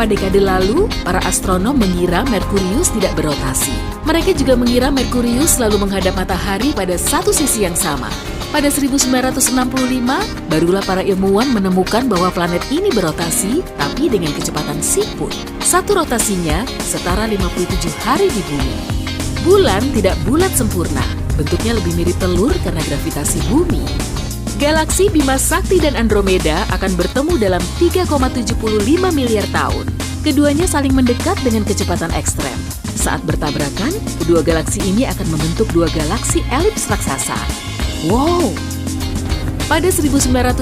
Beberapa dekade lalu, para astronom mengira Merkurius tidak berotasi. Mereka juga mengira Merkurius selalu menghadap matahari pada satu sisi yang sama. Pada 1965, barulah para ilmuwan menemukan bahwa planet ini berotasi, tapi dengan kecepatan siput. Satu rotasinya setara 57 hari di bumi. Bulan tidak bulat sempurna, bentuknya lebih mirip telur karena gravitasi bumi. Galaksi Bima Sakti dan Andromeda akan bertemu dalam 3,75 miliar tahun. Keduanya saling mendekat dengan kecepatan ekstrem. Saat bertabrakan, kedua galaksi ini akan membentuk dua galaksi elips raksasa. Wow! Pada 1999,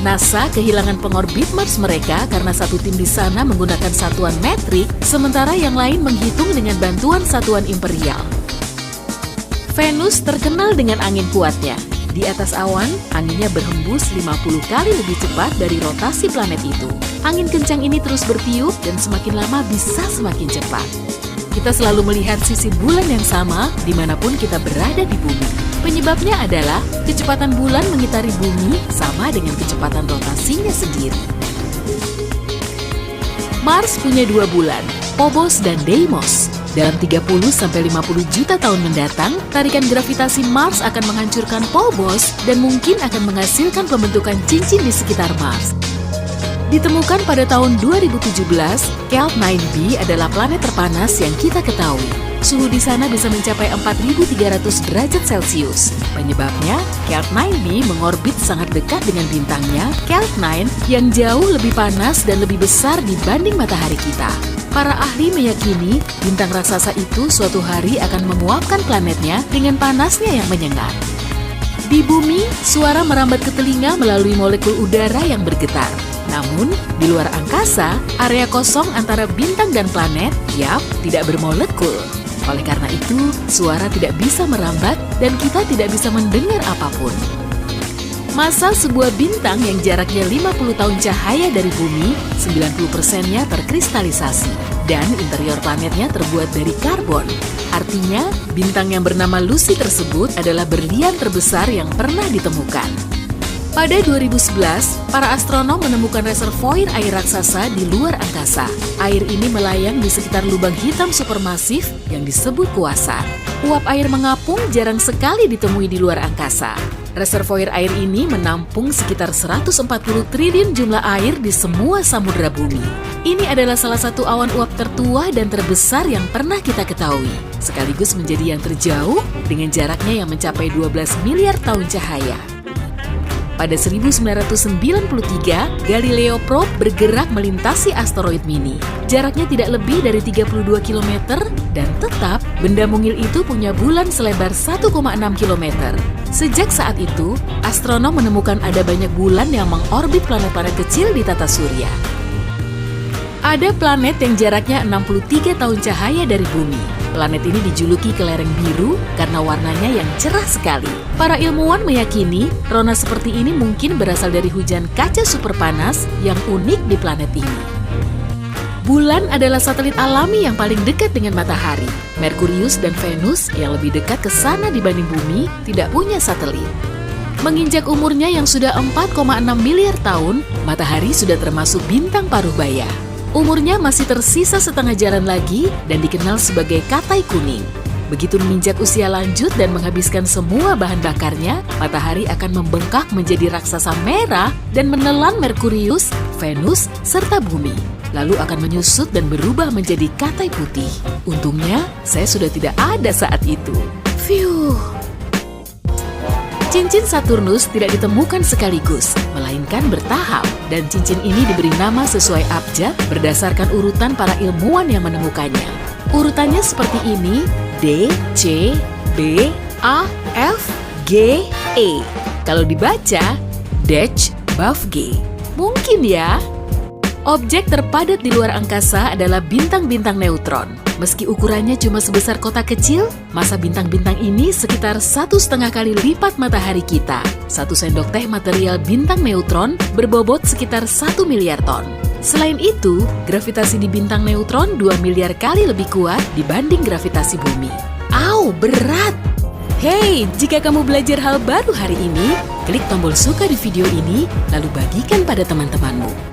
NASA kehilangan pengorbit Mars mereka karena satu tim di sana menggunakan satuan metrik, sementara yang lain menghitung dengan bantuan satuan imperial. Venus terkenal dengan angin kuatnya. Di atas awan, anginnya berhembus 50 kali lebih cepat dari rotasi planet itu. Angin kencang ini terus bertiup dan semakin lama bisa semakin cepat. Kita selalu melihat sisi bulan yang sama dimanapun kita berada di bumi. Penyebabnya adalah kecepatan bulan mengitari bumi sama dengan kecepatan rotasinya sendiri. Mars punya dua bulan, Phobos dan Deimos. Dalam 30-50 juta tahun mendatang, tarikan gravitasi Mars akan menghancurkan Phobos dan mungkin akan menghasilkan pembentukan cincin di sekitar Mars. Ditemukan pada tahun 2017, Kelp 9b adalah planet terpanas yang kita ketahui. Suhu di sana bisa mencapai 4.300 derajat Celcius. Penyebabnya, Kelp 9b mengorbit sangat dekat dengan bintangnya, Kelp 9, yang jauh lebih panas dan lebih besar dibanding matahari kita. Para ahli meyakini bintang raksasa itu suatu hari akan menguapkan planetnya dengan panasnya yang menyengat. Di bumi, suara merambat ke telinga melalui molekul udara yang bergetar. Namun, di luar angkasa, area kosong antara bintang dan planet, tidak bermolekul. Oleh karena itu, suara tidak bisa merambat dan kita tidak bisa mendengar apapun. Massa sebuah bintang yang jaraknya 50 tahun cahaya dari bumi, 90%-nya terkristalisasi. Dan interior planetnya terbuat dari karbon. Artinya, bintang yang bernama Lucy tersebut adalah berlian terbesar yang pernah ditemukan. Pada 2011, para astronom menemukan reservoir air raksasa di luar angkasa. Air ini melayang di sekitar lubang hitam supermasif yang disebut kuasar. Uap air mengapung jarang sekali ditemui di luar angkasa. Reservoir air ini menampung sekitar 140 triliun jumlah air di semua samudera bumi. Ini adalah salah satu awan uap tertua dan terbesar yang pernah kita ketahui, sekaligus menjadi yang terjauh dengan jaraknya yang mencapai 12 miliar tahun cahaya. Pada 1993, Galileo Probe bergerak melintasi asteroid Mini. Jaraknya tidak lebih dari 32 km dan tetap benda mungil itu punya bulan selebar 1,6 km. Sejak saat itu, astronom menemukan ada banyak bulan yang mengorbit planet-planet kecil di tata surya. Ada planet yang jaraknya 63 tahun cahaya dari bumi. Planet ini dijuluki kelereng biru karena warnanya yang cerah sekali. Para ilmuwan meyakini rona seperti ini mungkin berasal dari hujan kaca super panas yang unik di planet ini. Bulan adalah satelit alami yang paling dekat dengan matahari. Merkurius dan Venus yang lebih dekat ke sana dibanding bumi tidak punya satelit. Menginjak umurnya yang sudah 4,6 miliar tahun, matahari sudah termasuk bintang paruh baya. Umurnya masih tersisa setengah jalan lagi dan dikenal sebagai katai kuning. Begitu menginjak usia lanjut dan menghabiskan semua bahan bakarnya, matahari akan membengkak menjadi raksasa merah dan menelan Merkurius, Venus, serta bumi. Lalu akan menyusut dan berubah menjadi katai putih. Untungnya, saya sudah tidak ada saat itu. Phew. Cincin Saturnus tidak ditemukan sekaligus, melainkan bertahap. Dan cincin ini diberi nama sesuai abjad berdasarkan urutan para ilmuwan yang menemukannya. Urutannya seperti ini, D, C, B, A, F, G, E. Kalau dibaca, Dech, Buff, G. Mungkin ya. Objek terpadat di luar angkasa adalah bintang-bintang neutron. Meski ukurannya cuma sebesar kota kecil, massa bintang-bintang ini sekitar 1,5 kali lipat matahari kita. 1 sendok teh material bintang neutron berbobot sekitar 1 miliar ton. Selain itu, gravitasi di bintang neutron 2 miliar kali lebih kuat dibanding gravitasi bumi. Au, berat! Hey, jika kamu belajar hal baru hari ini, klik tombol suka di video ini, lalu bagikan pada teman-temanmu.